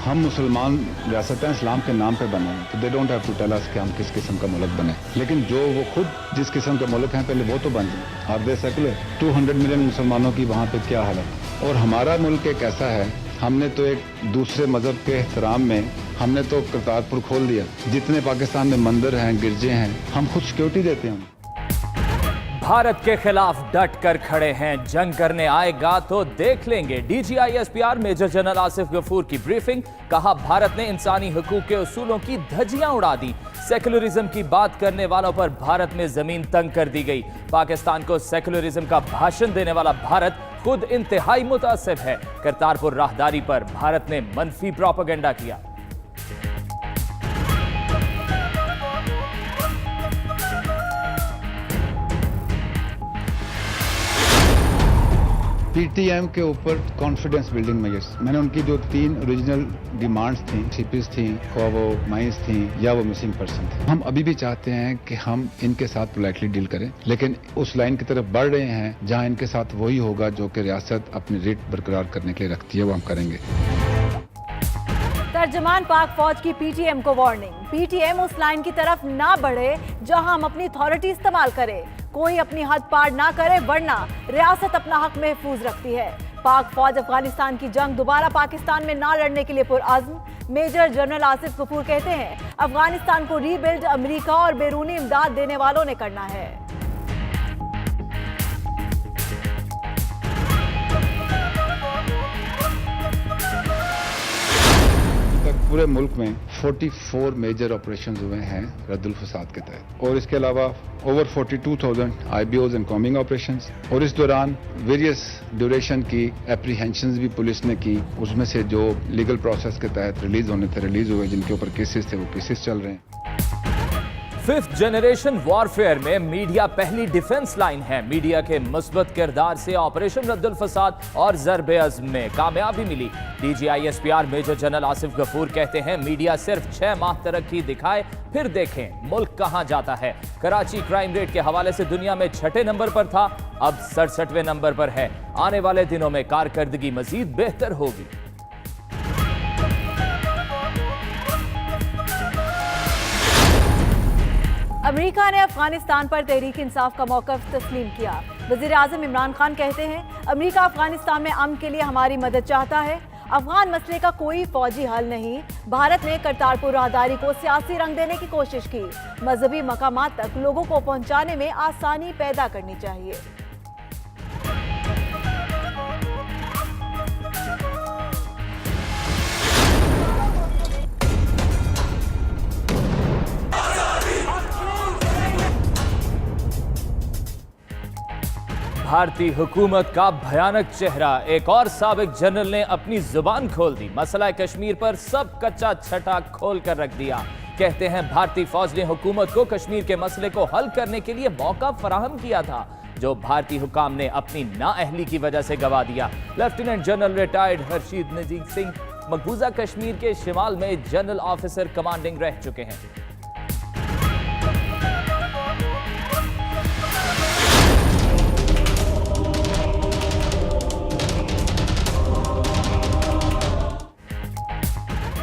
हम मुसलमान रियासत इस्लाम के नाम पे बने हैं, तो they don't have to tell us कि हम किस किस्म का मुल्क बने। लेकिन जो वो खुद जिस किस्म के मुल्क हैं पहले वो तो बन जाए। Are they secular? 200 मिलियन मुसलमानों की वहाँ पे क्या हालत। और हमारा मुल्क एक ऐसा है, हमने तो एक दूसरे मजहब के एहतराम में हमने तो करतारपुर खोल दिया। जितने पाकिस्तान में मंदिर हैं, गिरजे हैं, हम खुद सिक्योरिटी देते हैं। भारत के खिलाफ डट कर खड़े हैं, जंग करने आएगा तो देख लेंगे। DGISPR major general Asif Ghafoor की ब्रीफिंग। कहा भारत ने इंसानी हुकूक के उसूलों की धज्जियां उड़ा दी। सेकुलरिज्म की बात करने वालों पर भारत में जमीन तंग कर दी गई। पाकिस्तान को सेकुलरिज्म का भाषण देने वाला भारत खुद इंतहाई मुतासिब है। करतारपुर राहदारी पर भारत ने मनफी प्रोपेगेंडा किया। PTM के ऊपर कॉन्फिडेंस बिल्डिंग मेजर्स, मैंने उनकी जो 3 ओरिजिनल डिमांड्स थी, सीपीज थी, को वो माइंस थी या वो मिसिंग पर्सन थे, हम अभी भी चाहते हैं कि हम इनके साथ पोलाइटली डील करें, लेकिन उस लाइन की तरफ बढ़ रहे हैं जहां इनके साथ वही होगा जो कि रियासत अपनी रेट बरकरार करने के लिए रखती है, वो हम करेंगे। तर्जमान पाक फौज की PTM को वार्निंग। PTM उस लाइन की तरफ ना बढ़े जहां हम अपनी अथॉरिटी इस्तेमाल करें। कोई अपनी हद पार ना करे, वरना रियासत अपना हक महफूज रखती है। पाक फौज अफगानिस्तान की जंग दोबारा पाकिस्तान में ना लड़ने के लिए पुरअज़्म। मेजर जनरल आसिफ गफूर कहते हैं अफगानिस्तान को रीबिल्ड अमेरिका और बैरूनी इमदाद देने वालों ने करना है। पूरे मुल्क में 44 मेजर ऑपरेशंस हुए हैं रद्दुल फसाद के तहत, और इसके अलावा over 42,000 IBOs and combing operations. और इस दौरान वेरियस ड्यूरेशन की एप्रीहेंशंस भी पुलिस ने की। उसमें से जो लीगल प्रोसेस के तहत रिलीज होने थे रिलीज हुए, जिनके ऊपर केसेस थे वो केसेस चल रहे हैं। 5th जनरेशन वॉरफेयर में मीडिया पहली डिफेंस लाइन है। मीडिया के मुस्बत किरदार से ऑपरेशन रद्दुल फसाद और ज़र्बे अज़्म में कामयाबी मिली। DGISPR major general Asif Ghafoor कहते हैं मीडिया सिर्फ 6 माह तरक्की दिखाए फिर देखें मुल्क कहां जाता है। कराची क्राइम रेट के हवाले से दुनिया में 6ठे नंबर पर था, अब 67वें नंबर पर है। आने वाले दिनों में कारकर्दगी मजीद बेहतर होगी। अमेरिका ने अफगानिस्तान पर तहरीक इंसाफ का मौक़िफ़ तस्लीम किया। वज़ीर आज़म इमरान खान कहते हैं अमेरिका अफगानिस्तान में अमन के लिए हमारी मदद चाहता है। अफगान मसले का कोई फौजी हल नहीं। भारत ने करतारपुर राहदारी को सियासी रंग देने की कोशिश की। मजहबी मकामात तक लोगों को पहुंचाने में आसानी पैदा करनी चाहिए। भारतीय हुकूमत का भयानक चेहरा। एक और साबिक जनरल ने अपनी जुबान खोल दी। मसला कश्मीर पर सब कच्चा छटा खोल कर रख दिया। कहते हैं भारतीय फौज ने हुकूमत को कश्मीर के मसले को हल करने के लिए मौका फराहम किया था, जो भारतीय हुकाम ने अपनी नाअहली की वजह से गवा दिया। लेफ्टिनेंट जनरल रिटायर्ड हर्षीद नजीर सिंह मकबूजा कश्मीर के शिमाल में जनरल ऑफिसर कमांडिंग रह चुके हैं।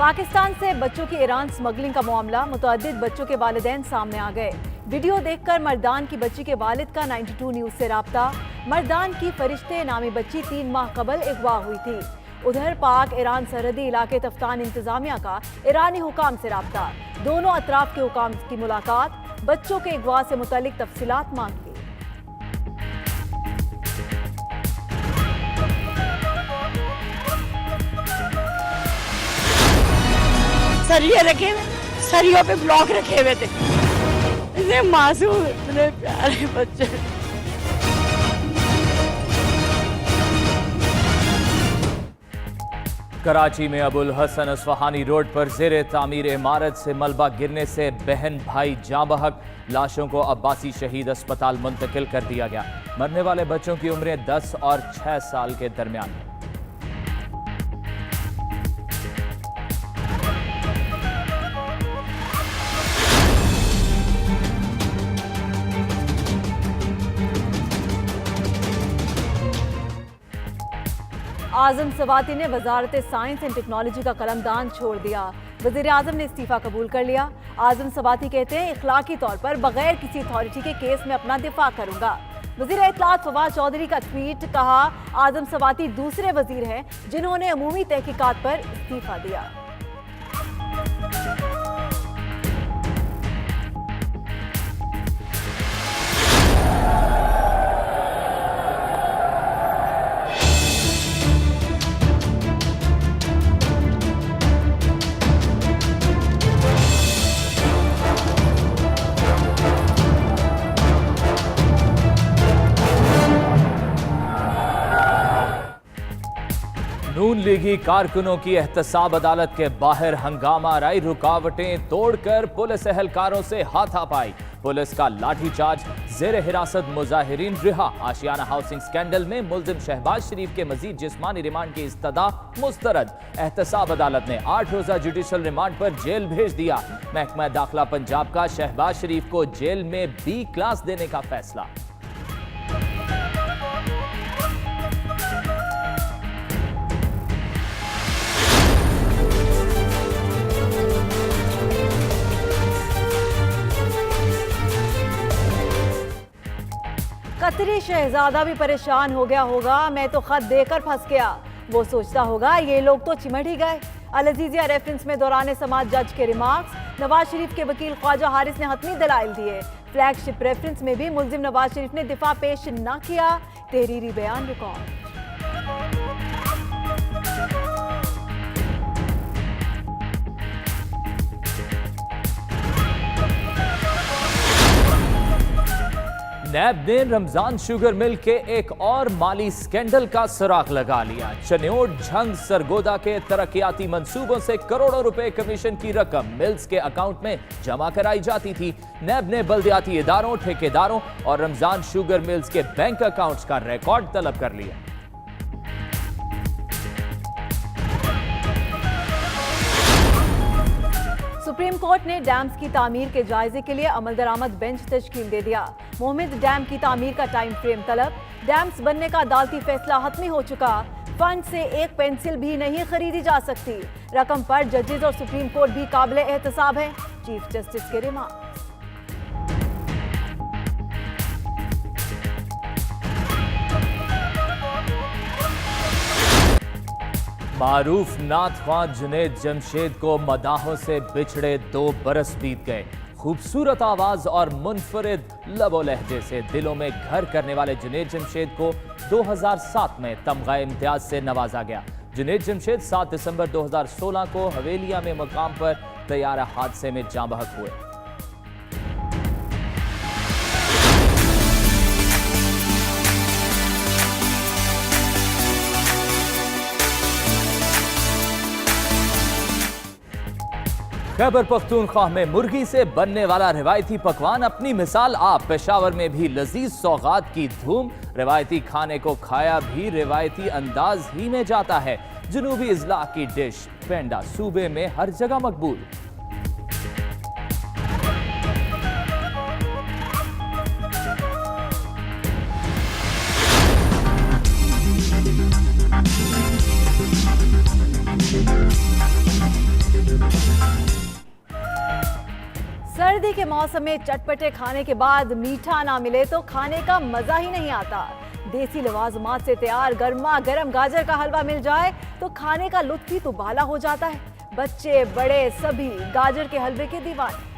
पाकिस्तान से बच्चों की ईरान स्मगलिंग का मामला। मुतअद्दिद बच्चों के वालिदैन सामने आ गए। वीडियो देखकर मर्दान की बच्ची के वालिद का 92 न्यूज से राब्ता। मर्दान की फरिश्ते नामी बच्ची 3 माह कबल अगवा हुई थी। उधर पाक ईरान सरहदी इलाके तफ्तान इंतजामिया का ईरानी हुकाम से राब्ता। दोनों अतराफ के हुकाम की मुलाकात। बच्चों के अगवा से मुतल्लिक तफसीलात मांगी। सरिये रखे हुए, सरियों पे ब्लॉक रखे हुए थे। इतने मासूम, इतने प्यारे बच्चे। कराची में अबुल हसन अस्फहानी रोड पर ज़ेरे तामीर इमारत से मलबा गिरने से बहन भाई जाँ बहक। लाशों को अब्बासी शहीद अस्पताल मुंतकिल कर दिया गया। मरने वाले बच्चों की उम्रें 10 और 6 साल के दरमियान है। आजम सवाती ने वजारत साइंस एंड टेक्नोलॉजी का कलमदान छोड़ दिया। वजीर आजम ने इस्तीफा कबूल कर लिया। आजम सवाती कहते हैं, इखलाकी तौर पर बगैर किसी अथॉरिटी के केस में अपना दिफा करूंगा। वजीर इत्तलात फवाद चौधरी का ट्वीट, कहा आजम सवाती दूसरे वजीर हैं जिन्होंने अमूमी तहकीकात पर इस्तीफा दिया। नून लीगी कारकुनों की एहतसाब अदालत के बाहर हंगामा, राई रुकावटें तोड़कर पुलिस एहलकारों से हाथापाई, पुलिस का लाठीचार्ज, जेर हिरासत मुजाहिरीन रिहा। आशियाना हाउसिंग स्कैंडल में मुल्जिम शहबाज शरीफ के मजीद जिस्मानी रिमांड की इस्तदा मुस्तरद। एहतसाब अदालत ने 8 रोजा जुडिशल रिमांड पर जेल भेज दिया। महकमा दाखिला पंजाब का शहबाज शरीफ को जेल में B क्लास देने का फैसला। कतरी शहजादा भी परेशान हो गया होगा। मैं तो खत देकर फंस गया। वो सोचता होगा ये लोग तो चिमट ही गए। अल अजीजिया रेफरेंस में दौरान समाअत जज के रिमार्क्स। नवाज शरीफ के वकील ख्वाजा हारिस ने हतमी दलाइल दिए। फ्लैगशिप रेफरेंस में भी मुल्जिम नवाज शरीफ ने दिफा पेश न किया। तहरीरी बयान रिकॉर्ड। नैब ने रमजान शुगर मिल के एक और माली स्कैंडल का सुराग लगा लिया। चन्योट झंग सरगोदा के तरक्याती मंसूबों से करोड़ों रुपए कमीशन की रकम मिल्स के अकाउंट में जमा कराई जाती थी। नैब ने बल्दियाती इदारों, ठेकेदारों और रमजान शुगर मिल्स के बैंक अकाउंट्स का रिकॉर्ड तलब कर लिया। सुप्रीम कोर्ट ने डैम्स की तामीर के जायजे के लिए अमल दरामद बेंच तश्कील दे दिया। मोहम्मद डैम की तामीर का टाइम फ्रेम तलब। डैम्स बनने का अदालती फैसला हतमी हो चुका। फंड से एक पेंसिल भी नहीं खरीदी जा सकती। रकम पर जजेस और सुप्रीम कोर्ट भी काबिले एहतसाब है। चीफ जस्टिस के रिमार्क। मारूफ नात ख्वां जुनैद जमशेद को मदाहों से बिछड़े 2 बरस बीत गए। खूबसूरत आवाज और मुनफरिद लबो लहजे से दिलों में घर करने वाले जुनैद जमशेद को 2007 में तमगा इम्तियाज से नवाजा गया। जुनैद जमशेद 7 दिसंबर 2016 को हवेलिया में मुकाम पर तैयारा हादसे में जाँ बहक हुए। खैबर पख्तूनख्वा में मुर्गी से बनने वाला रिवायती पकवान अपनी मिसाल आप। पेशावर में भी लजीज सौगात की धूम। रिवायती खाने को खाया भी रिवायती अंदाज ही में जाता है। जनूबी इजला की डिश पेंडा सूबे में हर जगह मकबूल। सर्दी के मौसम में चटपटे खाने के बाद मीठा ना मिले तो खाने का मजा ही नहीं आता। देसी लवाजमात से तैयार गर्मा गर्म गाजर का हलवा मिल जाए तो खाने का लुत्फ ही तो बाला हो जाता है। बच्चे बड़े सभी गाजर के हलवे के दीवाने।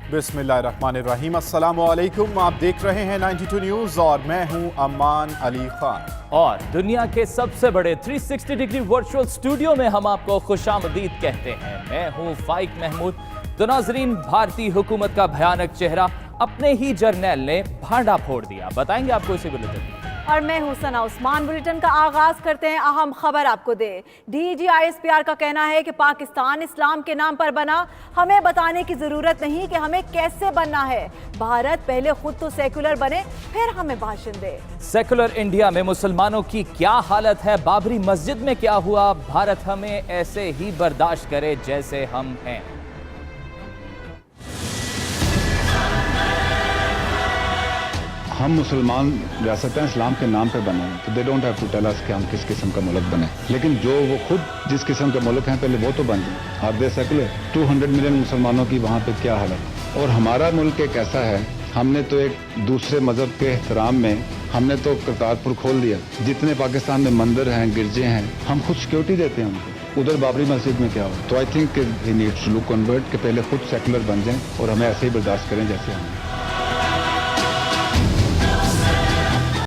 बिस्मिल्लाहिर्रहमानिर्रहीम। अस्सलामुअलैकुम। आप देख रहे हैं 92 न्यूज़ और मैं हूं अम्मान अली खान। और दुनिया के सबसे बड़े 360 डिग्री वर्चुअल स्टूडियो में हम आपको खुशामदीद कहते हैं। मैं हूं फाइक महमूद। तो नाजरीन, भारतीय हुकूमत का भयानक चेहरा अपने ही जर्नैल ने भांडा फोड़ दिया। बताएंगे आपको इसी बुलेटिन में। और मैं हूं सना उस्मान। बुलेटिन का आगाज करते हैं। अहम खबर आपको दे। DGISPR का कहना है कि पाकिस्तान इस्लाम के नाम पर बना, हमें बताने की जरूरत नहीं कि हमें कैसे बनना है। भारत पहले खुद तो सेकुलर बने, फिर हमें भाषण दे। सेकुलर इंडिया में मुसलमानों की क्या हालत है, बाबरी मस्जिद में क्या हुआ, भारत हमें ऐसे ही बर्दाश्त करे जैसे हम हैं। हम मुसलमान रियासत इस्लाम के नाम पे बने हैं, तो they don't have to tell us कि हम किस किस्म का मुल्क बने। लेकिन जो वो खुद जिस किस्म के मुल्क हैं पहले वो तो बन जाए। Are they secular? 200 मिलियन मुसलमानों की वहाँ पे क्या हालत। और हमारा मुल्क एक ऐसा है, हमने तो एक दूसरे मजहब के एहतराम में हमने तो करतारपुर खोल दिया। जितने पाकिस्तान में मंदिर हैं, गिरजे हैं, हम खुद सिक्योरिटी देते हैं उनको। उधर बाबरी मस्जिद में क्या हो। तो I think he needs to convert कि पहले खुद सेकुलर बन जाएं और हमें ऐसे ही बर्दाश्त करें जैसे हम।